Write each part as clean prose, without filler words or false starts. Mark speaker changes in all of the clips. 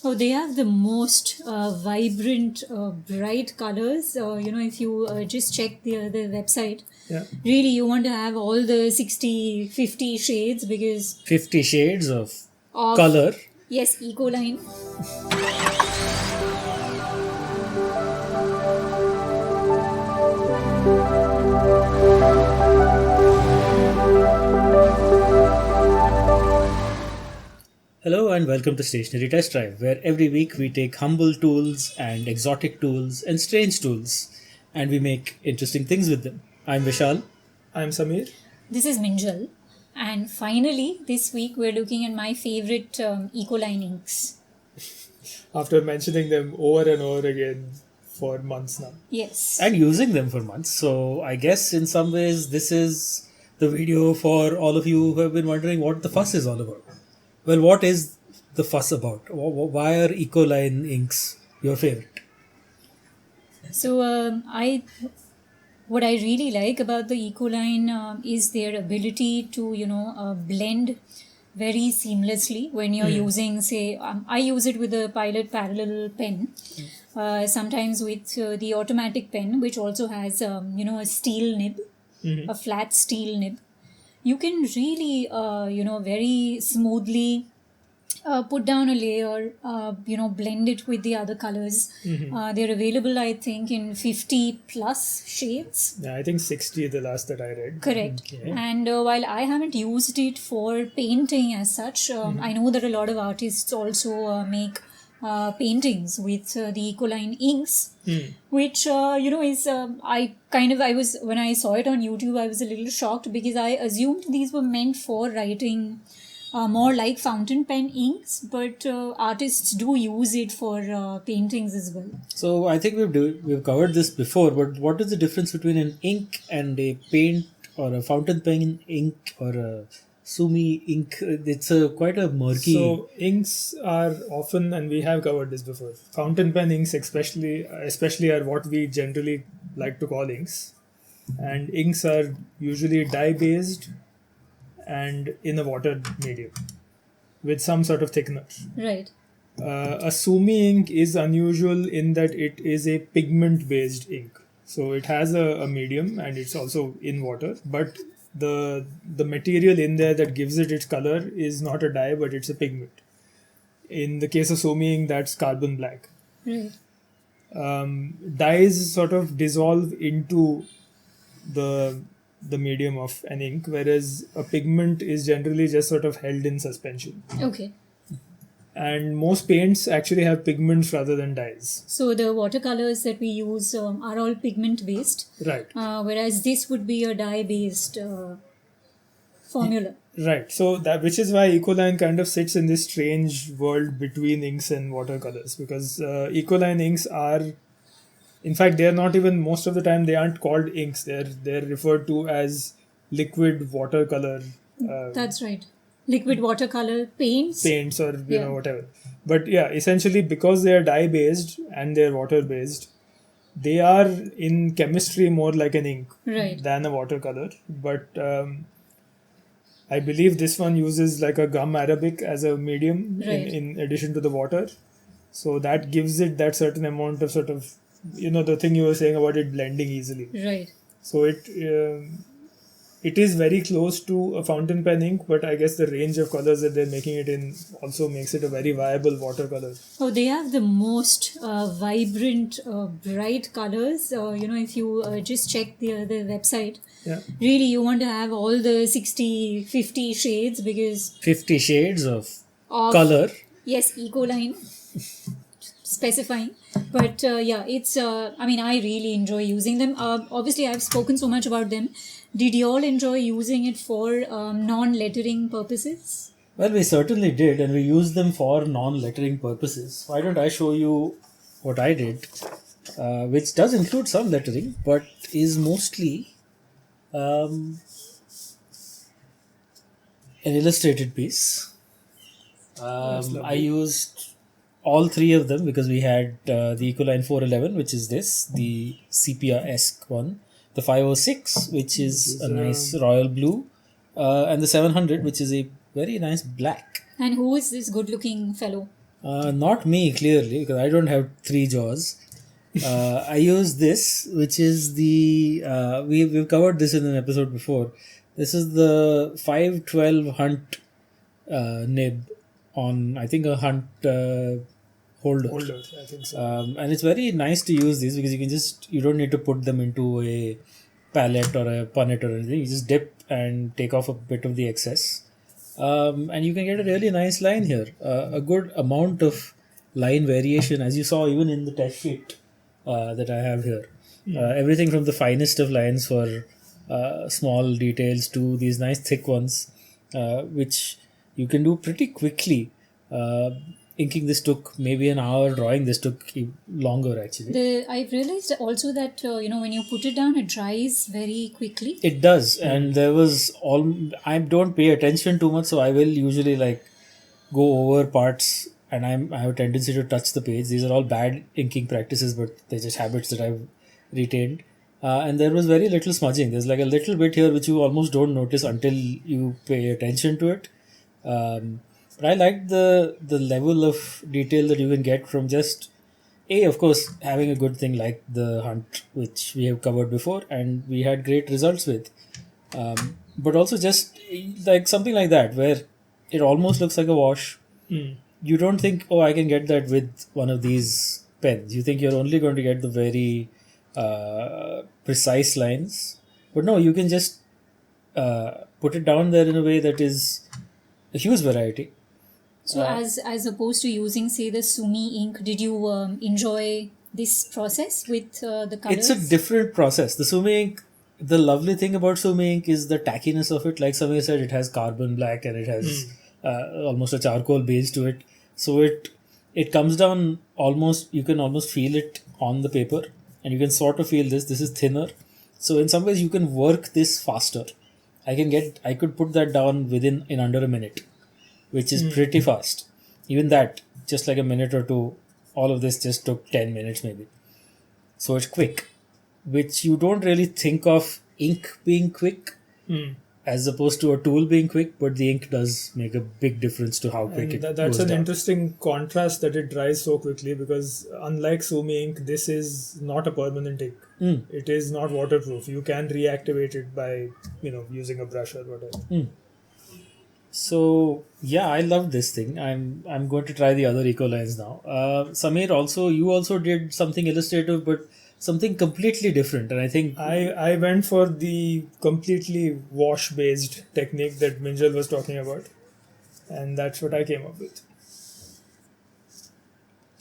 Speaker 1: Oh, they have the most vibrant, bright colors. If you just check the website, really you want to have all the 60, 50 shades because
Speaker 2: 50 shades of
Speaker 1: of
Speaker 2: color.
Speaker 1: Yes, Ecoline.
Speaker 2: Hello and welcome to Stationery Test Drive, where every week we take humble tools and exotic tools and strange tools and we make interesting things with them. I'm Vishal.
Speaker 3: I'm Samir.
Speaker 1: This is Minjal. And finally, this week we're looking at my favorite Ecoline inks.
Speaker 3: After mentioning them over and over again for months now.
Speaker 1: Yes.
Speaker 2: And using them for months. So I guess in some ways this is the video for all of you who have been wondering what the fuss is all about. Well, what is the fuss about? Why are Ecoline inks your favorite?
Speaker 1: So what I really like about the Ecoline is their ability to blend very seamlessly when you're using, say, I use it with a Pilot Parallel pen, sometimes with the automatic pen, which also has a steel nib, a flat steel nib. You can really very smoothly put down a layer, blend it with the other colors. They're available, I think, in 50 plus shades.
Speaker 3: Yeah, I think 60 the last that I read.
Speaker 1: Correct. Okay. And while I haven't used it for painting as such, I know that a lot of artists also make paintings with the Ecoline inks, which is when I saw it on YouTube, I was a little shocked because I assumed these were meant for writing more like fountain pen inks, but artists do use it for paintings as well.
Speaker 2: So I think we've covered this before, but what is the difference between an ink and a paint or a fountain pen ink or a Sumi ink? It's quite a murky.
Speaker 3: So inks are often, and we have covered this before, fountain pen inks especially are what we generally like to call inks. And inks are usually dye based and in a water medium with some sort of thickener.
Speaker 1: Right.
Speaker 3: A Sumi ink is unusual in that it is a pigment based ink. So it has a medium and it's also in water, but the material in there that gives it its color is not a dye, but it's a pigment. In the case of Sumi ink, that's carbon black.
Speaker 1: Right.
Speaker 3: Dyes sort of dissolve into the medium of an ink, whereas a pigment is generally just sort of held in suspension.
Speaker 1: Okay.
Speaker 3: And most paints actually have pigments rather than dyes.
Speaker 1: So the watercolors that we use are all pigment based.
Speaker 3: Right.
Speaker 1: Whereas this would be a dye based formula.
Speaker 3: Right. So which is why Ecoline kind of sits in this strange world between inks and watercolors, because Ecoline inks are, in fact, they're not even, most of the time they aren't called inks. They're referred to as liquid watercolor.
Speaker 1: That's right. Liquid watercolor paints
Speaker 3: or whatever. But yeah, essentially because they are dye based and they're water based, they are in chemistry more like an ink than a watercolor. But I believe this one uses like a gum arabic as a medium in addition to the water. So that gives it that certain amount of sort of, the thing you were saying about it blending easily.
Speaker 1: Right.
Speaker 3: So it is very close to a fountain pen ink, but I guess the range of colors that they're making it in also makes it a very viable watercolor.
Speaker 1: Oh, they have the most vibrant, bright colors. If you just check the website, really you want to have all the 60, 50 shades because
Speaker 2: 50 shades of color.
Speaker 1: Yes, Ecoline specifying. But it's, I really enjoy using them. Obviously, I've spoken so much about them. Did you all enjoy using it for non-lettering purposes?
Speaker 2: Well, we certainly did, and we used them for non-lettering purposes. Why don't I show you what I did, which does include some lettering, but is mostly an illustrated piece. I used all three of them because we had the Ecoline 411, which is this, the sepia-esque one, the 506, which is a nice royal blue, and the 700, which is a very nice black.
Speaker 1: And who is this good-looking fellow?
Speaker 2: Not me, clearly, because I don't have three jaws. I use this, which is we've covered this in an episode before. This is the 512 Hunt nib on, I think, a Hunt holder.
Speaker 3: I think so.
Speaker 2: And it's very nice to use these because you don't need to put them into a palette or a punnet or anything. You just dip and take off a bit of the excess. And you can get a really nice line here. A good amount of line variation, as you saw even in the test sheet that I have here. Everything from the finest of lines for small details to these nice thick ones, which you can do pretty quickly. Inking this took maybe an hour. Drawing this took longer, actually.
Speaker 1: I've realized also that when you put it down, it dries very quickly.
Speaker 2: It does, and there was I don't pay attention too much, so I will usually go over parts, and I have a tendency to touch the page. These are all bad inking practices, but they're just habits that I've retained. And there was very little smudging. There's a little bit here which you almost don't notice until you pay attention to it. But I like the level of detail that you can get from just of course, having a good thing like the Hunt, which we have covered before, and we had great results with. But also just something like that, where it almost looks like a wash. You don't think, I can get that with one of these pens. You think you're only going to get the very precise lines. But no, you can just put it down there in a way that is a huge variety.
Speaker 1: So as opposed to using, say, the Sumi ink, did you enjoy this process with the colors?
Speaker 2: It's a different process. The Sumi ink, the lovely thing about Sumi ink is the tackiness of it. Like Sumi said, it has carbon black and it has almost a charcoal base to it. So it comes down almost, you can almost feel it on the paper, and you can sort of feel this is thinner. So in some ways you can work this faster. I could put that down in under a minute, which is pretty fast. Even that, just like a minute or two, all of this just took 10 minutes maybe. So it's quick, which you don't really think of ink being quick as opposed to a tool being quick, but the ink does make a big difference to how quick
Speaker 3: that's
Speaker 2: goes
Speaker 3: an
Speaker 2: down.
Speaker 3: Interesting contrast that it dries so quickly, because unlike Sumi ink, this is not a permanent ink. It is not waterproof. You can reactivate it by using a brush or whatever.
Speaker 2: So yeah, I love this thing. I'm going to try the other Ecolines now. Samir, you also did something illustrative, but something completely different. And I think
Speaker 3: I went for the completely wash based technique that Minjal was talking about, and that's what I came up with.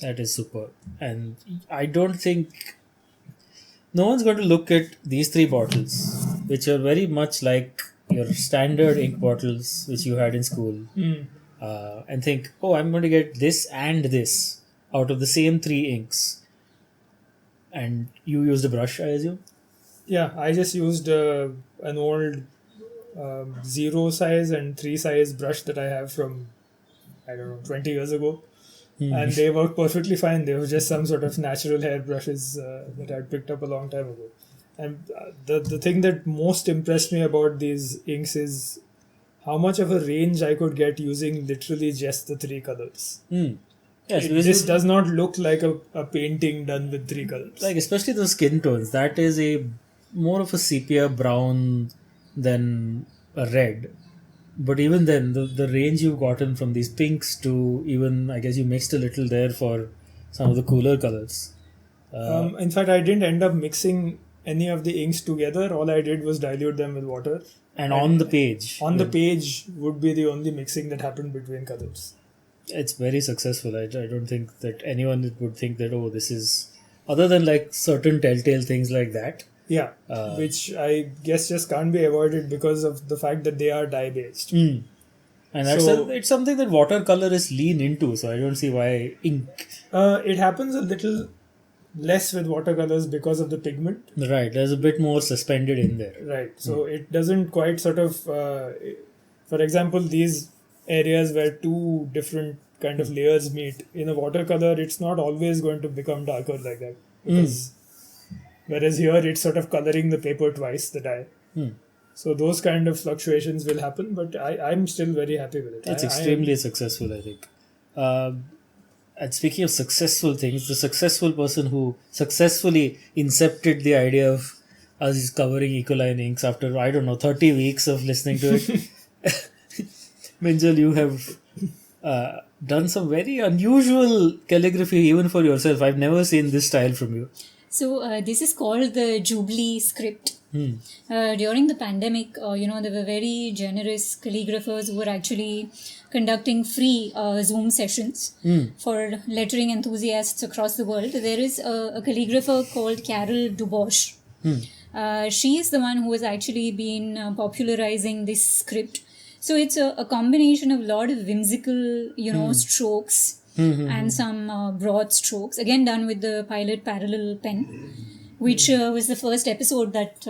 Speaker 2: That is super. And I don't think no one's going to look at these three bottles, which are very much like your standard ink bottles which you had in school, and think, I'm going to get this and this out of the same three inks. And you used a brush, I assume?
Speaker 3: Yeah, I just used an old 0 size and 3 size brush that I have from, 20 years ago. And they worked perfectly fine. They were just some sort of natural hair brushes that I'd picked up a long time ago. And the thing that most impressed me about these inks is how much of a range I could get using literally just the three colors.
Speaker 2: Yes,
Speaker 3: this does not look like a painting done with three colors.
Speaker 2: Especially the skin tones. That is more of a sepia brown than a red. But even then, the range you've gotten from these pinks to even, I guess you mixed a little there for some of the cooler colors.
Speaker 3: In fact, I didn't end up mixing any of the inks together. All I did was dilute them with water.
Speaker 2: And on the page.
Speaker 3: On the page would be the only mixing that happened between colors.
Speaker 2: It's very successful. I don't think that anyone would think that, this is... Other than certain telltale things like that.
Speaker 3: Yeah, which I guess just can't be avoided because of the fact that they are dye-based.
Speaker 2: And it's something that watercolorists lean into, so I don't see why ink...
Speaker 3: It happens a little less with watercolors because of the pigment.
Speaker 2: Right, there's a bit more suspended in there.
Speaker 3: Right, so it doesn't quite sort of... for example, these areas where two different kind of layers meet, in a watercolor, it's not always going to become darker like that. Because... Whereas here it's sort of coloring the paper twice, the dye. So those kind of fluctuations will happen, but I'm still very happy with it.
Speaker 2: It's extremely successful, I think. And speaking of successful things, the successful person who successfully incepted the idea of us covering Ecoline inks after, I don't know, 30 weeks of listening to it. Minjal, you have done some very unusual calligraphy even for yourself. I've never seen this style from you.
Speaker 1: So this is called the Jubilee script. During the pandemic, there were very generous calligraphers who were actually conducting free Zoom sessions for lettering enthusiasts across the world. There is a calligrapher called Carol Dubois. She is the one who has actually been popularizing this script. So it's a combination of a lot of whimsical, strokes and some broad strokes, again done with the Pilot Parallel pen, which was the first episode that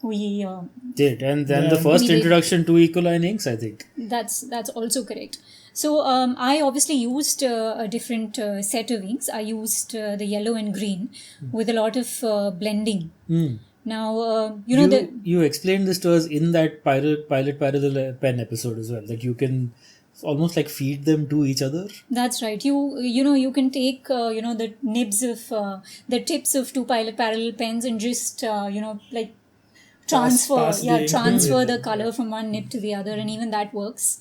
Speaker 1: we
Speaker 2: did, and then the first introduction to Ecoline inks, I think.
Speaker 1: That's also correct. So I obviously used a different set of inks. I used the yellow and green with a lot of blending. Now,
Speaker 2: you explained this to us in that Pilot Parallel pen episode as well, that you can almost like feed them to each other.
Speaker 1: That's right. You can take the nibs of the tips of two Pilot Parallel pens and just like transfer the color from one nib to the other, and even that works.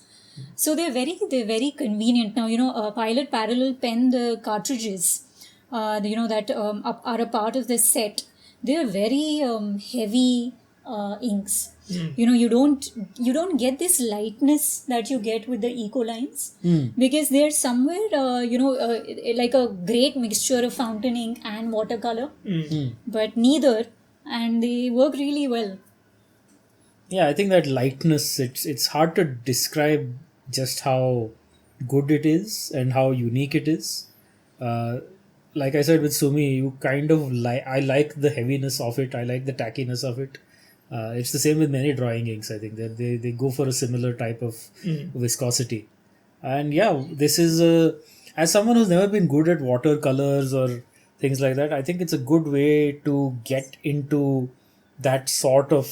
Speaker 1: So they're very convenient. Now a Pilot Parallel pen, the cartridges that are a part of this set, they're very heavy inks. You don't get this lightness that you get with the Ecolines because they're somewhere like a great mixture of fountain ink and watercolor, but neither, and they work really well.
Speaker 2: Yeah, I think that lightness, it's hard to describe just how good it is and how unique it is. Like I said with Sumi, you kind of I like the heaviness of it. I like the tackiness of it. It's the same with many drawing inks. I think that they go for a similar type of viscosity. And yeah, this is as someone who's never been good at watercolors or things like that, I think it's a good way to get into that sort of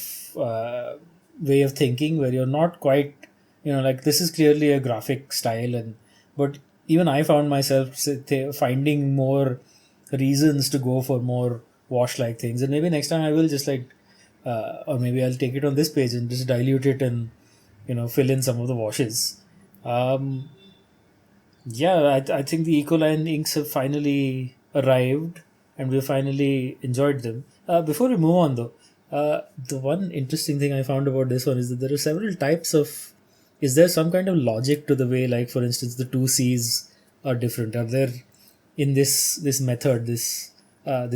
Speaker 2: way of thinking where you're not quite, like this is clearly a graphic style, but even I found myself finding more reasons to go for more wash-like things, and maybe next time I will just or maybe I'll take it on this page and just dilute it and fill in some of the washes. I think the Ecoline inks have finally arrived and we finally enjoyed them. Before we move on though, the one interesting thing I found about this one is that there are several types of. Is there some kind of logic to the way, like for instance, the two C's are different? Are there in this method, this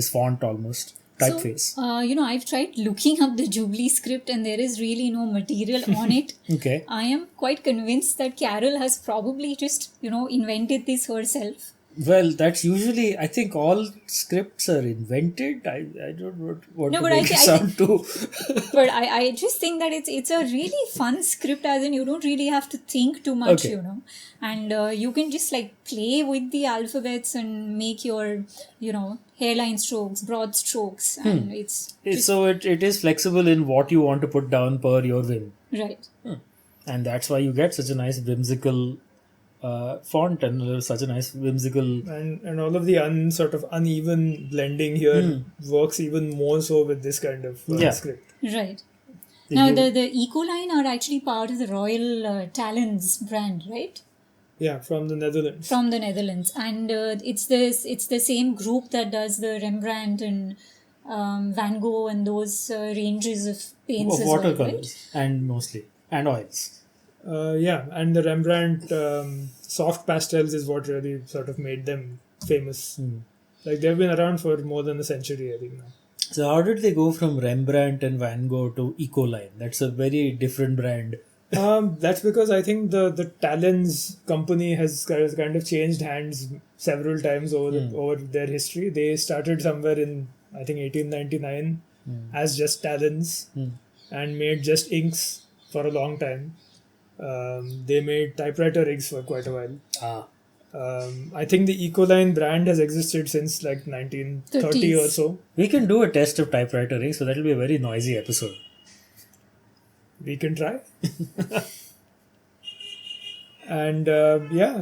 Speaker 2: font almost typeface?
Speaker 1: So, I've tried looking up the Jubilee script and there is really no material on it.
Speaker 2: Okay.
Speaker 1: I am quite convinced that Carol has probably just, invented this herself.
Speaker 2: Well, that's usually, I think all scripts are invented. I don't know what to make it sound too.
Speaker 1: But I just think that it's a really fun script, as in you don't really have to think too much, and you can just play with the alphabets and make your, hairline strokes, broad strokes, and
Speaker 2: so it is flexible in what you want to put down per your whim.
Speaker 1: Right.
Speaker 2: And that's why you get such a nice whimsical font and such a nice whimsical
Speaker 3: and all of the sort of uneven blending here works even more so with this kind of script.
Speaker 1: Right. Now the Ecoline are actually part of the Royal Talens brand, right?
Speaker 3: Yeah, from the Netherlands.
Speaker 1: And it's the same group that does the Rembrandt and Van Gogh and those ranges of paints as
Speaker 2: watercolors,
Speaker 1: well, right?
Speaker 2: and mostly and oils.
Speaker 3: And the Rembrandt soft pastels is what really sort of made them famous. Like they've been around for more than a century, I think now.
Speaker 2: So how did they go from Rembrandt and Van Gogh to Ecoline? That's a very different brand.
Speaker 3: That's because I think the Talens company has kind of changed hands several times over their history. They started somewhere in, I think, 1899 as just Talens and made just inks for a long time. They made typewriter inks for quite a while. I think the Ecoline brand has existed since 1930 or so.
Speaker 2: We can do a test of typewriter inks, so that will be a very noisy episode.
Speaker 3: We can try. And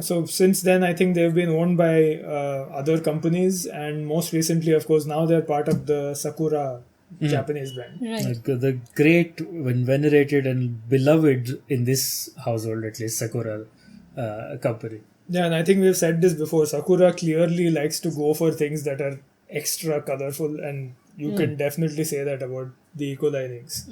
Speaker 3: so since then, I think they've been owned by other companies, and most recently, of course, now they're part of the Sakura Japanese brand.
Speaker 1: Right.
Speaker 2: Like the great, venerated, and beloved in this household, at least, Sakura company.
Speaker 3: Yeah, and I think we've said this before. Sakura clearly likes to go for things that are extra colorful, and you can definitely say that about the Ecoline inks.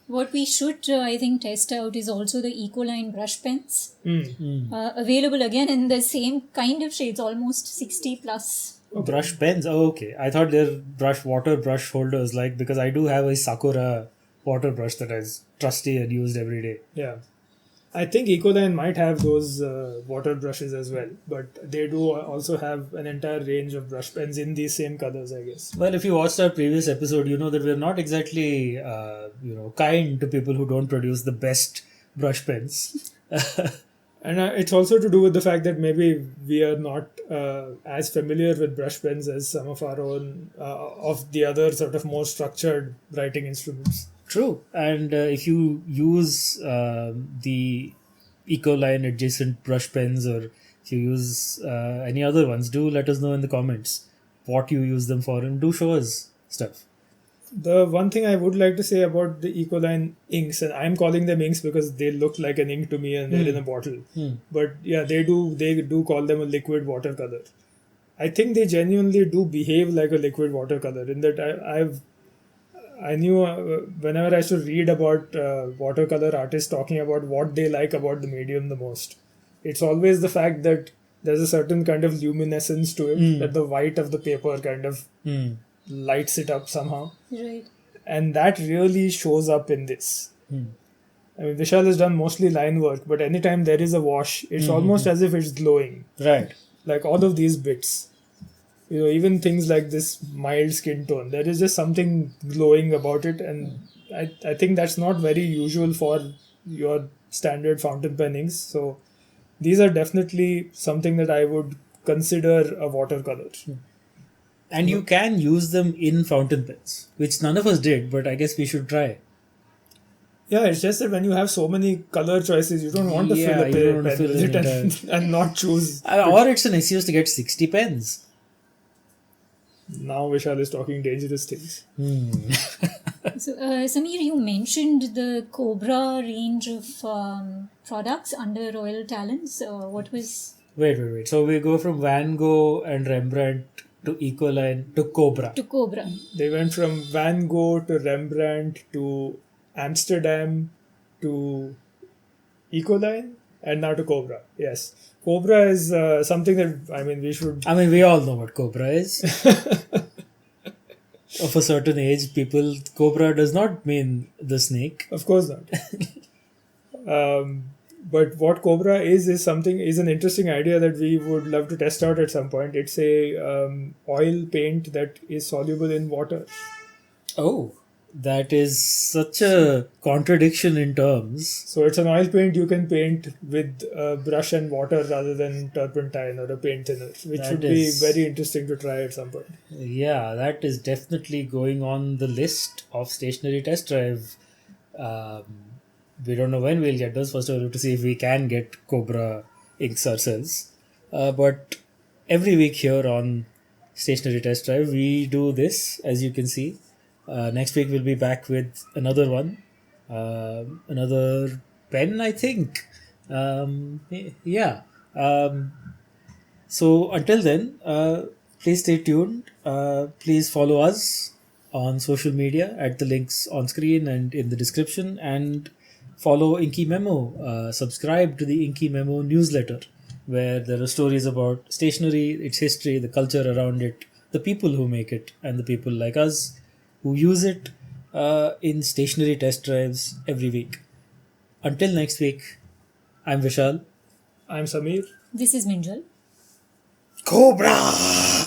Speaker 1: What we should, I think, test out is also the Ecoline brush pens. Available again in the same kind of shades, almost 60 plus.
Speaker 2: Brush pens? Oh, okay. I thought they're water brush holders, like, because I do have a Sakura water brush that is trusty and used every day.
Speaker 3: Yeah. I think Ecoline might have those water brushes as well, but they do also have an entire range of brush pens in these same colors, I guess.
Speaker 2: Well, if you watched our previous episode, you know that we're not exactly, kind to people who don't produce the best brush pens.
Speaker 3: And it's also to do with the fact that maybe we are not as familiar with brush pens as some of our own, of the other sort of more structured writing instruments.
Speaker 2: True. And if you use the Ecoline adjacent brush pens, or if you use any other ones, do let us know in the comments what you use them for, and do show us stuff.
Speaker 3: The one thing I would like to say about the Ecoline inks, and I'm calling them inks because they look like an ink to me and they're in a bottle. But yeah, they do call them a liquid watercolor. I think they genuinely do behave like a liquid watercolor, in that I knew whenever I used to read about watercolor artists talking about what they like about the medium the most, it's always the fact that there's a certain kind of luminescence to it, that the white of the paper kind of lights it up somehow.
Speaker 1: Right.
Speaker 3: And that really shows up in this. I mean, Vishal has done mostly line work, but anytime there is a wash, it's almost as if it's glowing.
Speaker 2: Right.
Speaker 3: Like all of these bits. Even things like this mild skin tone, there is just something glowing about it, and I think that's not very usual for your standard fountain pen inks. So these are definitely something that I would consider a watercolor.
Speaker 2: And you can use them in fountain pens, which none of us did, but I guess we should try.
Speaker 3: Yeah, it's just that when you have so many color choices, you don't want to fill a pen with it and not choose.
Speaker 2: Or it's an excuse to get 60 pens.
Speaker 3: Now Vishal is talking dangerous things.
Speaker 1: So, Samir, you mentioned the Cobra range of products under Royal Talens. What was...
Speaker 2: Wait. So we go from Van Gogh and Rembrandt to Ecoline to Cobra.
Speaker 1: To Cobra.
Speaker 3: They went from Van Gogh to Rembrandt to Amsterdam to Ecoline and now to Cobra. Yes. Cobra is something that, we should...
Speaker 2: we all know what Cobra is. Of a certain age, Cobra does not mean the snake.
Speaker 3: Of course not. But what Cobra is an interesting idea that we would love to test out at some point. It's a oil paint that is soluble in water.
Speaker 2: Oh, that is such a contradiction in terms.
Speaker 3: So it's an oil paint you can paint with brush and water rather than turpentine or a paint thinner, which would be very interesting to try at some point.
Speaker 2: Yeah, that is definitely going on the list of Stationery Test Drive. We don't know when we'll get those. First of all, we have to see if we can get Cobra inks ourselves. But every week here on Stationery Test Drive, we do this, as you can see. Next week we'll be back with another one, another pen, I think. So until then, please stay tuned. Please follow us on social media at the links on screen and in the description, and follow Inky Memo. Subscribe to the Inky Memo newsletter, where there are stories about stationery, its history, the culture around it, the people who make it, and the people like us who use it in stationery test drives every week. Until next week, I'm Vishal.
Speaker 3: I'm Samir.
Speaker 1: This is Minjal.
Speaker 2: Cobra!